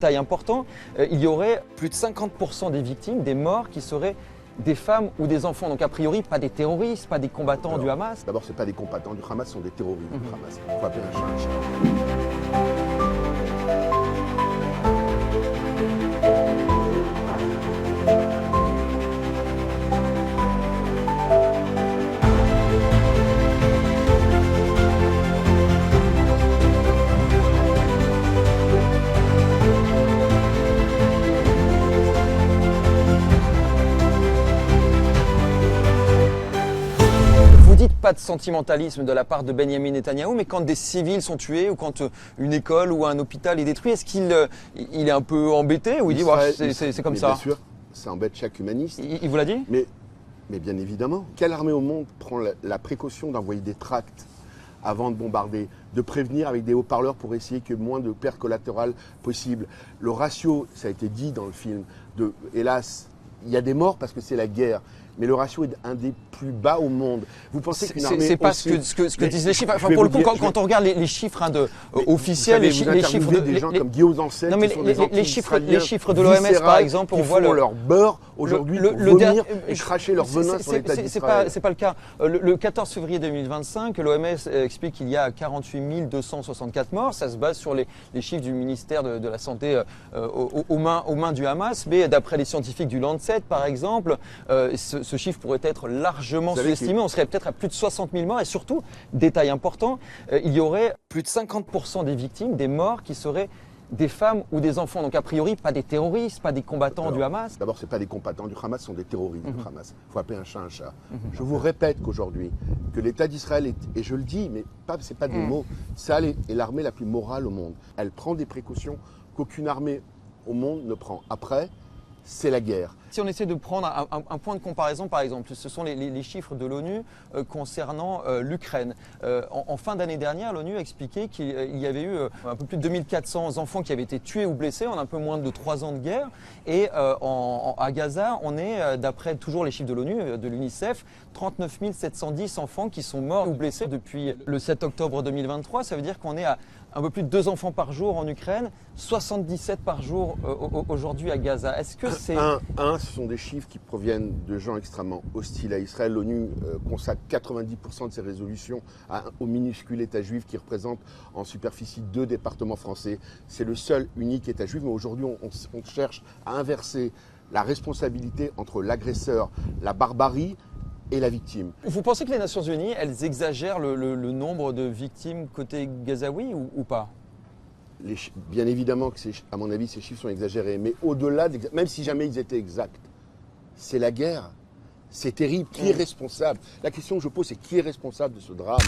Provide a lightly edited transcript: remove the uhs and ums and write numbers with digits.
Taille important, il y aurait plus de 50% des victimes, des morts qui seraient des femmes ou des enfants. Donc a priori, pas des terroristes, pas des combattants du Hamas. D'abord, ce n'est pas des combattants du Hamas, ce sont des terroristes du Hamas. Il faut appeler un chat un chat. Vous dites pas de sentimentalisme de la part de Benyamin Netanyahou, mais quand des civils sont tués ou quand une école ou un hôpital est détruit, est-ce qu'il est un peu embêté ou il dit c'est comme ça? Bien sûr, ça embête chaque humaniste. Il vous l'a dit? Mais bien évidemment, quelle armée au monde prend la précaution d'envoyer des tracts avant de bombarder, de prévenir avec des haut-parleurs pour essayer qu'il y ait moins de pertes collatérales possibles? Le ratio, ça a été dit dans le film, hélas, il y a des morts parce que c'est la guerre. Mais le ratio est un des plus bas au monde. Vous pensez qu'une armée c'est pas aussi... ce que disent les chiffres. Enfin, pour le coup, quand on regarde les chiffres officiels, les chiffres de des gens comme Guillaume Ancel, non, mais qui sont les chiffres de l'OMS, par exemple, on voit leur beurre aujourd'hui pour vomir et cracher leur venin sur l'État d'Israël. C'est pas le cas. Le 14 février 2025, l'OMS explique qu'il y a 48 264 morts. Ça se base sur les chiffres du ministère de la Santé aux mains du Hamas. Mais d'après les scientifiques du Lancet, par exemple, ce chiffre pourrait être largement sous-estimé. On serait peut-être à plus de 60 000 morts. Et surtout, détail important, il y aurait plus de 50% des victimes, des morts, qui seraient des femmes ou des enfants. Donc a priori, pas des terroristes, pas des combattants du Hamas. D'abord, ce n'est pas des combattants du Hamas, ce sont des terroristes du Hamas. Il faut appeler un chat un chat. Je vous répète qu'aujourd'hui, que l'État d'Israël est, et je le dis, mais ce n'est pas des mots, ça est l'armée la plus morale au monde. Elle prend des précautions qu'aucune armée au monde ne prend. Après, c'est la guerre. Si on essaie de prendre un point de comparaison, par exemple, ce sont les chiffres de l'ONU concernant l'Ukraine. En fin d'année dernière, l'ONU a expliqué qu'il y avait eu un peu plus de 2400 enfants qui avaient été tués ou blessés en un peu moins de 3 ans de guerre. Et à Gaza, on est, d'après toujours les chiffres de l'ONU, de l'UNICEF, 39 710 enfants qui sont morts ou blessés depuis le 7 octobre 2023. Ça veut dire qu'on est à un peu plus de 2 enfants par jour en Ukraine, 77 par jour aujourd'hui à Gaza. Est-ce que c'est... Ce sont des chiffres qui proviennent de gens extrêmement hostiles à Israël. L'ONU consacre 90% de ses résolutions au minuscule État juif qui représente en superficie 2 départements français. C'est le seul, unique État juif. Mais aujourd'hui, on cherche à inverser la responsabilité entre l'agresseur, la barbarie et la victime. Vous pensez que les Nations Unies, elles exagèrent le nombre de victimes côté gazaoui ou pas? Bien évidemment que, à mon avis, ces chiffres sont exagérés. Mais au-delà, même si jamais ils étaient exacts, c'est la guerre. C'est terrible. Qui est responsable? La question que je pose, c'est qui est responsable de ce drame?